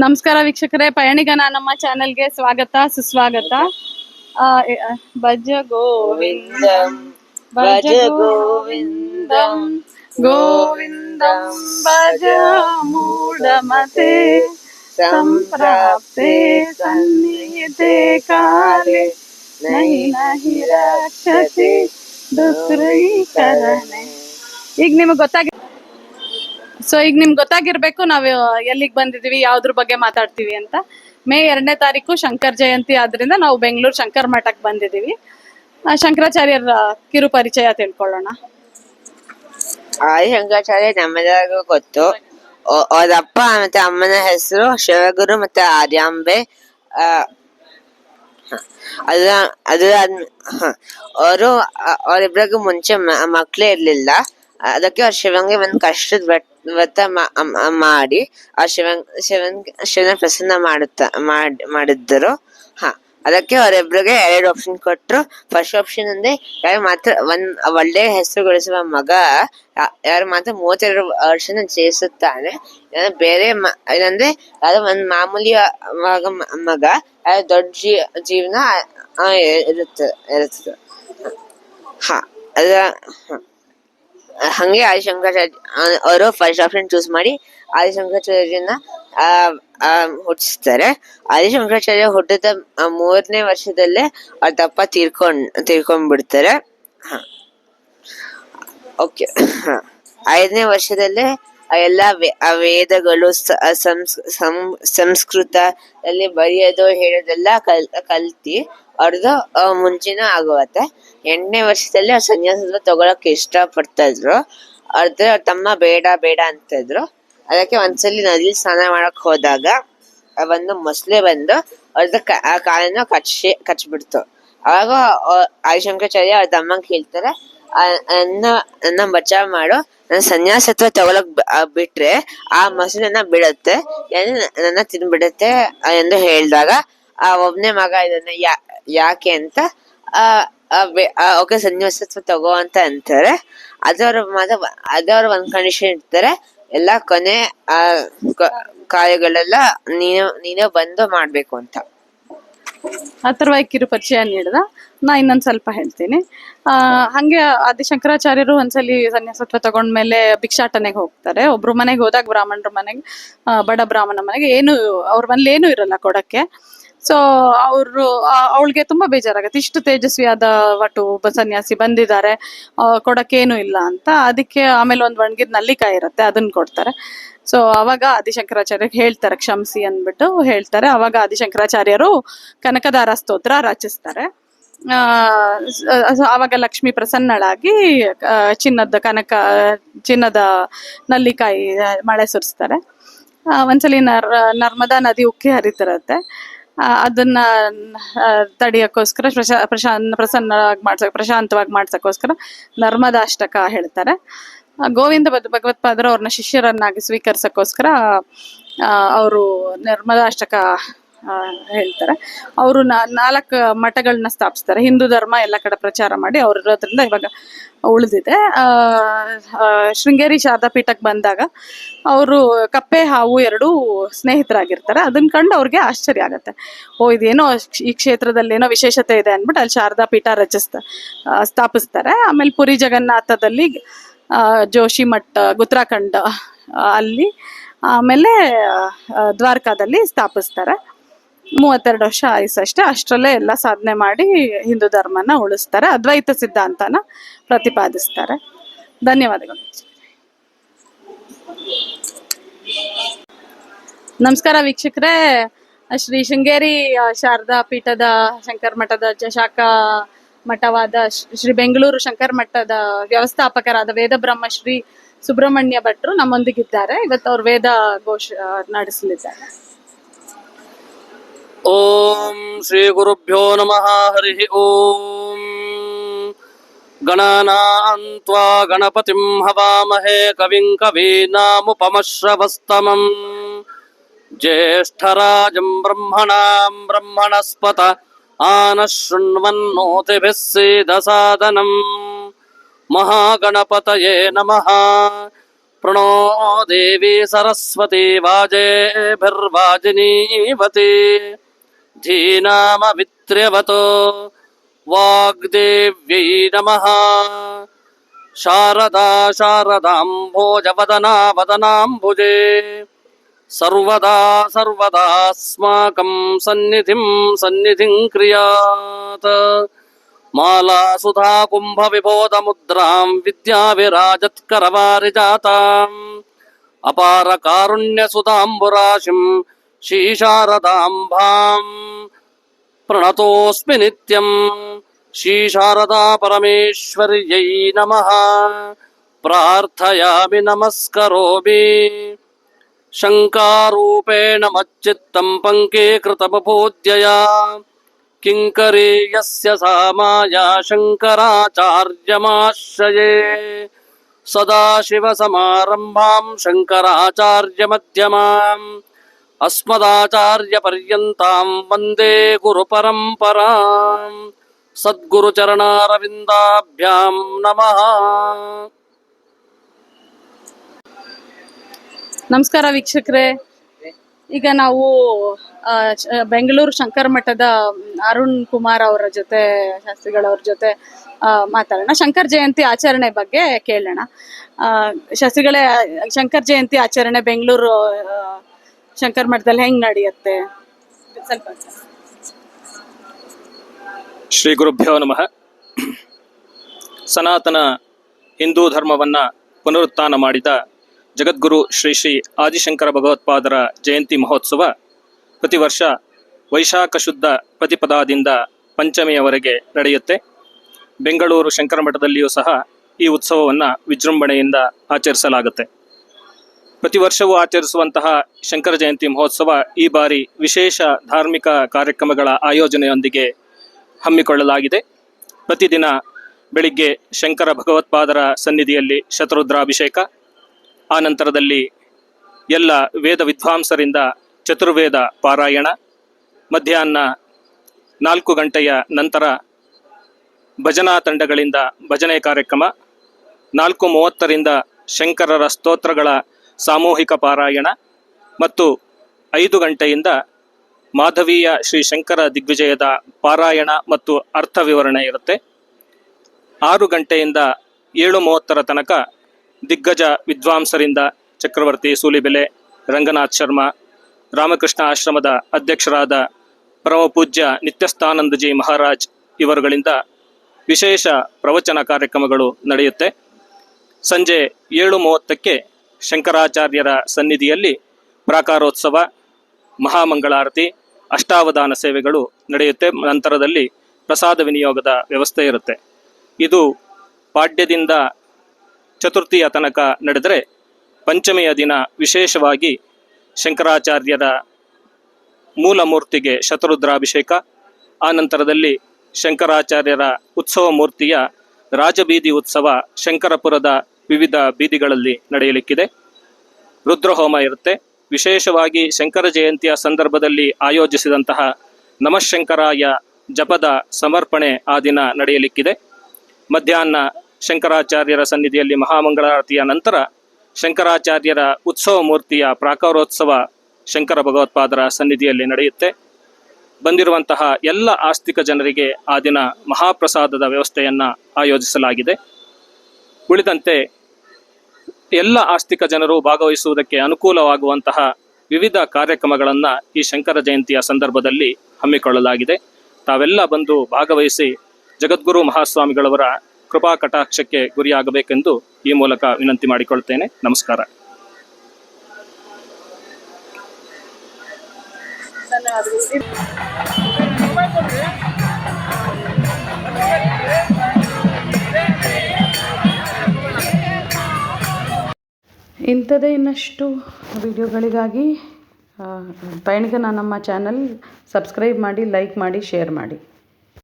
ನಮಸ್ಕಾರ ವೀಕ್ಷಕರೇ, ಪಯಣಿಗನ ನಮ್ಮ ಚಾನೆಲ್ಗೆ ಸ್ವಾಗತ ಸುಸ್ವಾಗತ. ಭಜ ಗೋವಿಂದಂ ಭಜ ಗೋವಿಂದಂ ಗೋವಿಂದಂ ಭಜ ಮೂಢಮತೆ ಸಂಪ್ರಾಪ್ತೆ ಸನ್ನಿಹಿತೆ ಕಾಲೇ ನಹಿ ನಹಿ ರಕ್ಷತೆ ದುಷ್ಕೃಕರಣೆ. ಈಗ ನಿಮ್ಗೆ ಗೊತ್ತಾಗಿರ್ಬೇಕು ನಾವು ಎಲ್ಲಿಗೆ ಬಂದಿದೀವಿ, ಯಾವ್ದ್ರ ಬಗ್ಗೆ ಮಾತಾಡ್ತೀವಿ ಅಂತ. ಮೇ 2ನೇ ತಾರೀಕು ಶಂಕರ್ ಜಯಂತಿ ಆದ್ರಿಂದ ನಾವು ಬೆಂಗಳೂರು ಶಂಕರ್ ಮಠಕ್ಕೆ ಬಂದಿದೀವಿ. ಶಂಕರಾಚಾರ್ಯರ ಕಿರು ಪರಿಚಯ ತಿಳ್ಕೊಳ್ಳೋಣ. ಶಂಕರಾಚಾರ್ಯ ನಮ್ಮೆಲ್ಲರಿಗೂ ಗೊತ್ತು. ಅವರಪ್ಪ ಮತ್ತೆ ಅಮ್ಮನ ಹೆಸರು ಶಿವಗುರು ಮತ್ತೆ ಆರ್ಯಾಂಬೆ. ಅವರಿಬ್ರಿಗೂ ಮುಂಚೆ ಮಕ್ಳೇ ಇರ್ಲಿಲ್ಲ. ಅದಕ್ಕೆ ಅವ್ರ ಶಿವಂಗೆ ಒಂದ್ ಕಷ್ಟದ ವ್ರತ ಮಾಡಿ ಆ ಶಿವನ ಪ್ರಸನ್ನ ಮಾಡಿದ್ದರು. ಅದಕ್ಕೆ ಅವರಿಬ್ರಿಗೆ 2 ಆಪ್ಷನ್ ಕೊಟ್ರು. ಫಸ್ಟ್ ಆಪ್ಷನ್ ಅಂದ್ರೆ ಯಾರು ಮಾತ್ರ ಒಳ್ಳೆ ಹೆಸರು ಗಳಿಸುವ ಮಗ ಯಾರು ಮಾತ್ರ 32 ವರ್ಷನ ಜಯಿಸುತ್ತಾನೆ. ಬೇರೆ ಏನಂದ್ರೆ ಯಾರು ಒಂದ್ ಮಾಮೂಲಿ ಮಗ ಯಾರು ದೊಡ್ಡ ಜೀವನ ಇರುತ್ತದೆ. ಹಂಗೆ ಆದಿಶಂಕರಾಚಾರ್ಯ ಅವರು ಫಸ್ಟ್ ಆಪ್ಷನ್ ಚೂಸ್ ಮಾಡಿ ಆದಿಶಂಕರಾಚಾರ್ಯನ ಹುಟ್ಟಿಸ್ತಾರೆ. ಆದಿಶಂಕರಾಚಾರ್ಯ ಹುಟ್ಟಿದ 3ನೇ ವರ್ಷದಲ್ಲೇ ಅವ್ರ ತಪ್ಪ ತೀರ್ಕೊಂಡ್ಬಿಡ್ತಾರೆ. ಓಕೆ, 5ನೇ ವರ್ಷದಲ್ಲೇ ಎಲ್ಲ ವೇದಗಳು ಸಂಸ್ಕೃತದಲ್ಲಿ ಬರೆಯೋದು ಹೇಳೋದೆಲ್ಲ ಕಲ್ತಿ ಅವ್ರದ್ದು ಮುಂಚೆನೂ ಆಗುವತ್ತೆ. 8ನೇ ವರ್ಷದಲ್ಲಿ ಅವ್ರ ಸನ್ಯಾಸ ತಗೊಳಕ್ ಇಷ್ಟ ಪಡ್ತಾ ಇದ್ರು. ಅವ್ರ ತಮ್ಮ ಬೇಡ ಅಂತಿದ್ರು. ಅದಕ್ಕೆ ಒಂದ್ಸಲಿ ನದಿಲಿ ಸ್ನಾನ ಮಾಡಕ್ ಹೋದಾಗ ಒಂದು ಮೊಸಳೆ ಬಂದು ಅವ್ರದ್ದು ಕಾಲನ್ನ ಕಚ್ಬಿಡ್ತು. ಅವಾಗ ಆದಿಶಂಕರಾಚಾರ್ಯ ಅವ್ರ ತಮ್ಮಂಗ್ ಹೇಳ್ತಾರೆ, ನನ್ನ ಬಚಾವ್ ಮಾಡು, ನನ್ನ ಸನ್ಯಾಸತ್ವ ತಗೊಳಕ್ ಬಿಟ್ರೆ ಆ ಮೊಸಳೆನ ಬಿಡತ್ತೆ, ನನ್ನ ತಿನ್ಬಿಡತ್ತೆ ಎಂದು ಹೇಳಿದಾಗ ಆ ಒಬ್ನೇ ಮಗ ಇದನ್ನ ಯಾಕೆ ಅಂತ ಓಕೆ ಸನ್ಯಾಸತ್ವ ತಗೋ ಅಂತ ಅಂತಾರೆ. ಅದವ್ರ ಒಂದ್ ಕಂಡೀಷನ್ ಇರ್ತಾರೆ, ಎಲ್ಲಾ ಕೊನೆ ಕಾರ್ಯಗಳೆಲ್ಲ ನೀನೇ ಬಂದು ಮಾಡ್ಬೇಕು ಅಂತ. ಅಥರ್ವಾಯಿ ಕಿರು ಪರಿಚಯ ನೀಡಿದ. ನಾ ಇನ್ನೊಂದ್ ಸ್ವಲ್ಪ ಹೇಳ್ತೀನಿ. ಹಂಗೆ ಆದಿಶಂಕರಾಚಾರ್ಯರು ಒಂದ್ಸಲಿ ಸನ್ಯಾಸತ್ವ ತಗೊಂಡ್ಮೇಲೆ ಭಿಕ್ಷಾಟನೆಗೆ ಹೋಗ್ತಾರೆ. ಒಬ್ರು ಮನೆಗೆ ಹೋದಾಗ ಬ್ರಾಹ್ಮಣರ ಮನೆಗೆ, ಬಡ ಬ್ರಾಹ್ಮಣ ಮನೆಗೆ ಅವ್ರ ಮನೇಲಿ ಏನು ಇರಲ್ಲ ಕೊಡಕ್ಕೆ. ಸೊ ಅವಳಿಗೆ ತುಂಬಾ ಬೇಜಾರಾಗತ್ತೆ, ಇಷ್ಟು ತೇಜಸ್ವಿಯಾದ ಸನ್ಯಾಸಿ ಬಂದಿದ್ದಾರೆ, ಕೊಡಕ್ಕೇನು ಇಲ್ಲ ಅಂತ. ಅದಕ್ಕೆ ಆಮೇಲೆ ಒಂದ್ ಒಣಗಿದ ನಲ್ಲಿಕಾಯಿ ಇರುತ್ತೆ, ಅದನ್ನ ಕೊಡ್ತಾರೆ. ಸೊ ಅವಾಗ ಆದಿಶಂಕರಾಚಾರ್ಯರಿಗೆ ಹೇಳ್ತಾರೆ ಕ್ಷಮಿಸಿ ಅಂದ್ಬಿಟ್ಟು ಹೇಳ್ತಾರೆ. ಅವಾಗ ಆದಿಶಂಕರಾಚಾರ್ಯರು ಕನಕದಾರ ಸ್ತೋತ್ರ ರಚಿಸ್ತಾರೆ. ಆವಾಗ ಲಕ್ಷ್ಮಿ ಪ್ರಸನ್ನಳಾಗಿ ಚಿನ್ನದ ನಲ್ಲಿಕಾಯಿ ಮಳೆ ಸುರಿಸ್ತಾರೆ. ಒಂದ್ಸಲಿ ನರ್ಮದಾ ನದಿ ಉಕ್ಕಿ ಹರಿತಿರತ್ತೆ. ಅದನ್ನ ತಡಿಯಕ್ಕೋಸ್ಕರ ಪ್ರಶಾಂತವಾಗಿ ಮಾಡ್ಸಕ್ಕೋಸ್ಕರ ನರ್ಮದಾಷ್ಟಕ ಹೇಳ್ತಾರೆ. ಗೋವಿಂದ ಭಗವತ್ಪಾದರು ಅವ್ರನ್ನ ಶಿಷ್ಯರನ್ನಾಗಿ ಸ್ವೀಕರಿಸಕ್ಕೋಸ್ಕರ ಅವರು ನರ್ಮದಾಷ್ಟಕ ಹೇಳ್ತಾರೆ. ಅವರು 4 ಮಠಗಳನ್ನ ಸ್ಥಾಪಿಸ್ತಾರೆ. ಹಿಂದೂ ಧರ್ಮ ಎಲ್ಲ ಕಡೆ ಪ್ರಚಾರ ಮಾಡಿ ಅವ್ರಿರೋದ್ರಿಂದ ಇವಾಗ ಉಳಿದಿದೆ. ಶೃಂಗೇರಿ ಶಾರದಾ ಪೀಠಕ್ಕೆ ಬಂದಾಗ ಅವರು ಕಪ್ಪೆ ಹಾವು 2 ಸ್ನೇಹಿತರಾಗಿರ್ತಾರೆ. ಅದನ್ನ ಕಂಡು ಅವ್ರಿಗೆ ಆಶ್ಚರ್ಯ ಆಗತ್ತೆ. ಇದೇನೋ ಈ ಕ್ಷೇತ್ರದಲ್ಲಿ ಏನೋ ವಿಶೇಷತೆ ಇದೆ ಅಂದ್ಬಿಟ್ಟು ಅಲ್ಲಿ ಶಾರದಾ ಪೀಠ ಸ್ಥಾಪಿಸ್ತಾರೆ. ಆಮೇಲೆ ಪುರಿ ಜಗನ್ನಾಥದಲ್ಲಿ ಜೋಶಿ ಮಠ ಉತ್ತರಾಖಂಡ ಅಲ್ಲಿ, ಆಮೇಲೆ ದ್ವಾರಕಾದಲ್ಲಿ ಸ್ಥಾಪಿಸ್ತಾರೆ. 32 ವರ್ಷ ಆಯುಸಷ್ಟೇ. ಅಷ್ಟರಲ್ಲೇ ಎಲ್ಲ ಸಾಧನೆ ಮಾಡಿ ಹಿಂದೂ ಧರ್ಮನ ಉಳಿಸ್ತಾರೆ, ಅದ್ವೈತ ಸಿದ್ಧಾಂತನ ಪ್ರತಿಪಾದಿಸ್ತಾರೆ. ಧನ್ಯವಾದಗಳು. ನಮಸ್ಕಾರ ವೀಕ್ಷಕರೇ, ಶ್ರೀ ಶೃಂಗೇರಿ ಶಾರದಾ ಪೀಠದ ಶಂಕರ್ ಮಠದ ಶಾಖಾ ಮಠವಾದ ಶ್ರೀ ಬೆಂಗಳೂರು ಶಂಕರ್ ಮಠದ ವ್ಯವಸ್ಥಾಪಕರಾದ ವೇದ ಬ್ರಹ್ಮ ಶ್ರೀ ಸುಬ್ರಹ್ಮಣ್ಯ ಭಟ್ರು ನಮ್ಮೊಂದಿಗಿದ್ದಾರೆ. ಇವತ್ತು ಅವ್ರು ವೇದ ಘೋಷ ನಡೆಸಲಿದ್ದಾರೆ. ಓಂ ಶ್ರೀ ಗುರುಭ್ಯೋ ನಮಃ. ಹರಿ ಓಂ. ಗಣನಾನ್ತ್ವಾ ಗಣಪತಿಂ ಹವಾಮಹೇ ಕವಿಂ ಕವೀನಾಮುಪಮಶ್ರವಸ್ತಮಂ ಜ್ಯೇಷ್ಠರಾಜಂ ಬ್ರಹ್ಮಣಸ್ಪತ ಆನಶೃಣ್ವನ್ನೋತಿಭಿಃ ಸೇದಸಾದನಂ. ಮಹಾಗಣಪತಯೇ ನಮಃ. प्रणो देवी सरस्वती वाजेभिर्वाजिनीवती धीनामवित्र्यवतो वाग्देव्यै नमः। शारदा शारदाम्भोजवदना वदनाम्बुजे सर्वदा सर्वदास्माकं सन्निधिं क्रियात्। माला सुधा कुंभ विबोध मुद्रां विद्याविराजत्करवारिजाताम् अपार कारुण्य सुधाम्बुराशिं श्रीशारदाम्भाम् प्रणतोऽस्मि नित्यम्। श्रीशारदा परमेश्वर्यै नमः। प्रार्थयामि नमस्करोमि। शङ्कारूपेण मच्चित्तं पङ्कीकृतबुभूद्यया किङ्करी यस्य सा माया शङ्कराचार्यमाश्रये। सदाशिवसमारम्भां शङ्कराचार्यमध्यमाम् अस्मदाचार्यपर्यन्तां वन्दे गुरुपरम्पराम्। सद्गुरुचरणारविन्दाभ्यां नमः। ನಮಸ್ಕಾರ ವೀಕ್ಷಕರೇ, ಈಗ ನಾವು ಬೆಂಗಳೂರು ಶಂಕರ ಮಠದ ಅರುಣ್ ಕುಮಾರ್ ಅವರ ಜೊತೆ, ಶಾಸ್ತ್ರಿಗಳವ್ರ ಜೊತೆ ಮಾತಾಡೋಣ. ಶಂಕರ ಜಯಂತಿ ಆಚರಣೆ ಬಗ್ಗೆ ಕೇಳೋಣ. ಶಾಸ್ತ್ರಿಗಳೇ, ಶಂಕರ ಜಯಂತಿ ಆಚರಣೆ ಬೆಂಗಳೂರು ಶಂಕರ ಮಠದಲ್ಲಿ ಹೆಂಗ್ ನಡೆಯುತ್ತೆ ಸ್ವಲ್ಪ? ಶ್ರೀ ಗುರುಭ್ಯೋ ನಮಃ. ಸನಾತನ ಹಿಂದೂ ಧರ್ಮವನ್ನ ಪುನರುತ್ಥಾನ ಮಾಡಿದ ಜಗದ್ಗುರು ಶ್ರೀ ಶ್ರೀ ಆದಿಶಂಕರ ಭಗವತ್ಪಾದರ ಜಯಂತಿ ಮಹೋತ್ಸವ ಪ್ರತಿ ವರ್ಷ ವೈಶಾಖ ಶುದ್ಧ ಪ್ರತಿಪದಾದಿಂದ ಪಂಚಮಿಯವರೆಗೆ ನಡೆಯುತ್ತೆ. ಬೆಂಗಳೂರು ಶಂಕರ ಮಠದಲ್ಲಿಯೂ ಸಹ ಈ ಉತ್ಸವವನ್ನು ವಿಜೃಂಭಣೆಯಿಂದ ಆಚರಿಸಲಾಗುತ್ತೆ. ಪ್ರತಿ ವರ್ಷವೂ ಆಚರಿಸುವಂತಹ ಶಂಕರ ಜಯಂತಿ ಮಹೋತ್ಸವ ಈ ಬಾರಿ ವಿಶೇಷ ಧಾರ್ಮಿಕ ಕಾರ್ಯಕ್ರಮಗಳ ಆಯೋಜನೆಯೊಂದಿಗೆ ಹಮ್ಮಿಕೊಳ್ಳಲಾಗಿದೆ. ಪ್ರತಿದಿನ ಬೆಳಿಗ್ಗೆ ಶಂಕರ ಭಗವತ್ಪಾದರ ಸನ್ನಿಧಿಯಲ್ಲಿ ಶತರುದ್ರಾಭಿಷೇಕ, ಆ ನಂತರದಲ್ಲಿ ಎಲ್ಲ ವೇದ ವಿದ್ವಾಂಸರಿಂದ ಚತುರ್ವೇದ ಪಾರಾಯಣ, ಮಧ್ಯಾಹ್ನ 4 ಗಂಟೆಯ ನಂತರ ಭಜನಾ ತಂಡಗಳಿಂದ ಭಜನೆ ಕಾರ್ಯಕ್ರಮ, 4:30ರಿಂದ ಶಂಕರರ ಸ್ತೋತ್ರಗಳ ಸಾಮೂಹಿಕ ಪಾರಾಯಣ ಮತ್ತು 5 ಗಂಟೆಯಿಂದ ಮಾಧವೀಯ ಶ್ರೀ ಶಂಕರ ದಿಗ್ವಿಜಯದ ಪಾರಾಯಣ ಮತ್ತು ಅರ್ಥ ವಿವರಣೆ ಇರುತ್ತೆ. 6 ಗಂಟೆಯಿಂದ 7:30 ತನಕ ದಿಗ್ಗಜ ವಿದ್ವಾಂಸರಿಂದ ಚಕ್ರವರ್ತಿ ಸೂಲಿಬೆಲೆ, ರಂಗನಾಥ್ ಶರ್ಮಾ, ರಾಮಕೃಷ್ಣ ಆಶ್ರಮದ ಅಧ್ಯಕ್ಷರಾದ ಪರಮಪೂಜ್ಯ ನಿತ್ಯಸ್ಥಾನಂದಜಿ ಮಹಾರಾಜ್ ಇವರುಗಳಿಂದ ವಿಶೇಷ ಪ್ರವಚನ ಕಾರ್ಯಕ್ರಮಗಳು ನಡೆಯುತ್ತೆ. ಸಂಜೆ 7:30ಕ್ಕೆ ಶಂಕರಾಚಾರ್ಯರ ಸನ್ನಿಧಿಯಲ್ಲಿ ಪ್ರಾಕಾರೋತ್ಸವ, ಮಹಾಮಂಗಳಾರತಿ, ಅಷ್ಟಾವಧಾನ ಸೇವೆಗಳು ನಡೆಯುತ್ತೆ. ನಂತರದಲ್ಲಿ ಪ್ರಸಾದ ವಿನಿಯೋಗದ ವ್ಯವಸ್ಥೆ ಇರುತ್ತೆ. ಇದು ಪಾಡ್ಯದಿಂದ ಚತುರ್ಥಿಯ ತನಕ ನಡೆದರೆ, ಪಂಚಮಿಯ ದಿನ ವಿಶೇಷವಾಗಿ ಶಂಕರಾಚಾರ್ಯರ ಮೂಲ ಮೂರ್ತಿಗೆ ಶತರುದ್ರಾಭಿಷೇಕ, ಆ ನಂತರದಲ್ಲಿ ಶಂಕರಾಚಾರ್ಯರ ಉತ್ಸವ ಮೂರ್ತಿಯ ರಾಜಬೀದಿ ಉತ್ಸವ ಶಂಕರಪುರದ ವಿವಿಧ ಬೀದಿಗಳಲ್ಲಿ ನಡೆಯಲಿಕ್ಕಿದೆ. ರುದ್ರಹೋಮ ಇರುತ್ತೆ. ವಿಶೇಷವಾಗಿ ಶಂಕರ ಜಯಂತಿಯ ಸಂದರ್ಭದಲ್ಲಿ ಆಯೋಜಿಸಿದಂತಹ ನಮಃಶಂಕರಾಯ ಜಪದ ಸಮರ್ಪಣೆ ಆ ದಿನ ನಡೆಯಲಿಕ್ಕಿದೆ. ಮಧ್ಯಾಹ್ನ ಶಂಕರಾಚಾರ್ಯರ ಸನ್ನಿಧಿಯಲ್ಲಿ ಮಹಾಮಂಗಳಾರತಿಯ ನಂತರ ಶಂಕರಾಚಾರ್ಯರ ಉತ್ಸವ ಮೂರ್ತಿಯ ಪ್ರಾಕಾರೋತ್ಸವ ಶಂಕರ ಭಗವತ್ಪಾದರ ಸನ್ನಿಧಿಯಲ್ಲಿ ನಡೆಯುತ್ತೆ. ಬಂದಿರುವಂತಹ ಎಲ್ಲ ಆಸ್ತಿಕ ಜನರಿಗೆ ಆ ದಿನ ಮಹಾಪ್ರಸಾದದ ವ್ಯವಸ್ಥೆಯನ್ನು ಆಯೋಜಿಸಲಾಗಿದೆ. ಉಳಿದಂತೆ ಎಲ್ಲ ಆಸ್ತಿಕ ಜನರು ಭಾಗವಹಿಸುವುದಕ್ಕೆ ಅನುಕೂಲವಾಗುವಂತಹ ವಿವಿಧ ಕಾರ್ಯಕ್ರಮಗಳನ್ನು ಈ ಶಂಕರ ಜಯಂತಿಯ ಸಂದರ್ಭದಲ್ಲಿ ಹಮ್ಮಿಕೊಳ್ಳಲಾಗಿದೆ. ತಾವೆಲ್ಲ ಬಂದು ಭಾಗವಹಿಸಿ ಜಗದ್ಗುರು ಮಹಾಸ್ವಾಮಿಗಳವರ ಕೃಪಾ ಕಟಾಕ್ಷಕ್ಕೆ ಗುರಿಯಾಗಬೇಕೆಂದು ಈ ಮೂಲಕ ವಿನಂತಿ ಮಾಡಿಕೊಳ್ತೇನೆ. ನಮಸ್ಕಾರ. ಇಂಥದೇ ಇನ್ನಷ್ಟು ವಿಡಿಯೋಗಳಿಗಾಗಿ ಪಯಣಿಗನ ನಮ್ಮ ಚಾನಲ್ ಸಬ್ಸ್ಕ್ರೈಬ್ ಮಾಡಿ, ಲೈಕ್ ಮಾಡಿ, ಶೇರ್ ಮಾಡಿ.